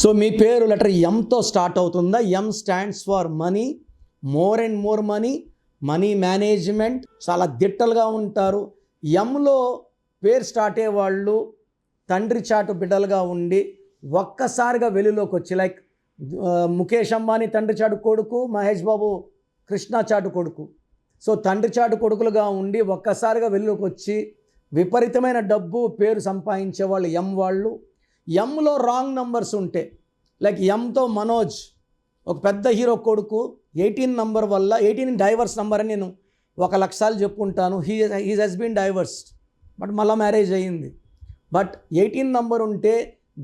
So మీ పేరు letter ఎంతో start అవుతుందా? ఎం stands for money, more and more money, money management. చాలా దిట్టలుగా ఉంటారు. ఎంలో పేరు స్టార్ట్ అయ్యే వాళ్ళు తండ్రి చాటు బిడ్డలుగా ఉండి ఒక్కసారిగా వెలుగులోకి వచ్చి, లైక్ ముఖేష్ అంబానీ తండ్రి చాటు కొడుకు, మహేష్ బాబు కృష్ణ చాటు కొడుకు. సో తండ్రి చాటు కొడుకులుగా ఉండి ఒక్కసారిగా వెలుగులోకి వచ్చి విపరీతమైన డబ్బు పేరు సంపాదించే వాళ్ళు ఎం వాళ్ళు. ఎంలో రాంగ్ నంబర్స్ ఉంటే, లైక్ ఎంతో మనోజ్ ఒక పెద్ద హీరో కొడుకు 18 నంబర్ వల్ల, 18 డైవర్స్ నంబర్ అని నేను 1,00,000 సార్లు చెప్పుకుంటాను. He has been divorced, but మళ్ళీ మ్యారేజ్ అయ్యింది. బట్ 18 నంబర్ ఉంటే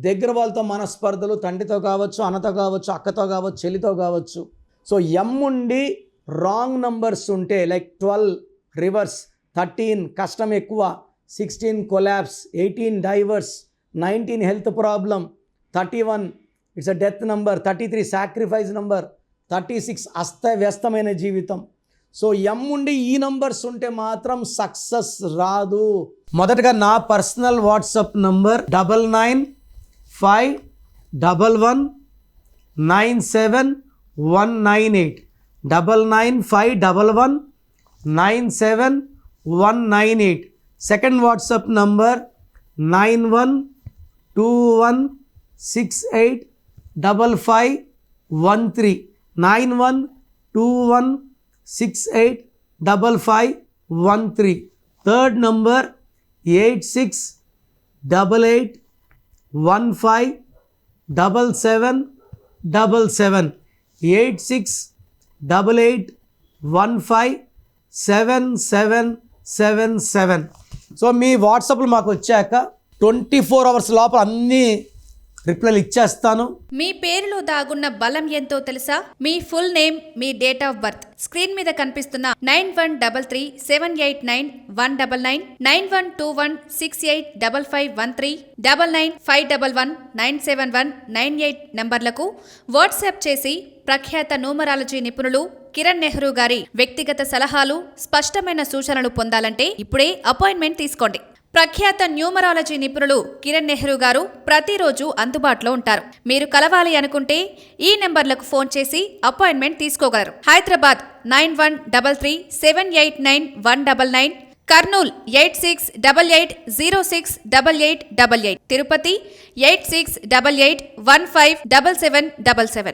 దగ్గర వాళ్ళతో మనస్పర్ధలు, తండ్రితో కావచ్చు, అన్నతో కావచ్చు, అక్కతో కావచ్చు, చెల్లితో కావచ్చు. సో ఎం ఉండి రాంగ్ నంబర్స్ ఉంటే, లైక్ 12 రివర్స్, 13 కష్టం ఎక్కువ, 16 collapse, 18 divorce, 19 health problem, 31 it's a death number, 33 sacrifice number, 36 అస్తవ్యస్తమైన జీవితం. సో ఎం ఉండి ఈ నంబర్స్ ఉంటే మాత్రం సక్సెస్ రాదు. మొదటగా నా personal WhatsApp number 9951197198, 9951197198. Second WhatsApp number 9121685513, 9121685513. Third number 8688157777, 8688157777. So మీ వాట్సాప్లు మాకు వచ్చాక 24 అవర్స్ లోపల అన్నీ రిప్లైలు ఇచ్చేస్తాను. మీ పేరులో దాగున్న బలం ఎంతో తెలుసా? మీ ఫుల్ నేమ్, మీ డేట్ ఆఫ్ బర్త్, స్క్రీన్ మీద కనిపిస్తున్న 9133789199, 9121685513, 9951197198 నంబర్లకు వాట్సాప్ చేసి ప్రఖ్యాత న్యూమరాలజీ నిపుణులు కిరణ్ నెహ్రూ గారి వ్యక్తిగత సలహాలు, స్పష్టమైన సూచనలు పొందాలంటే ఇప్పుడే అపాయింట్మెంట్ తీసుకోండి. ప్రఖ్యాత న్యూమరాలజీ నిపుణులు కిరణ్ నెహ్రూ గారు ప్రతిరోజు అందుబాటులో ఉంటారు. మీరు కలవాలి అనుకుంటే ఈ నెంబర్లకు ఫోన్ చేసి అపాయింట్మెంట్ తీసుకోగలరు. హైదరాబాద్ 9133789199, కర్నూల్ 8688068888, తిరుపతి 8688157777.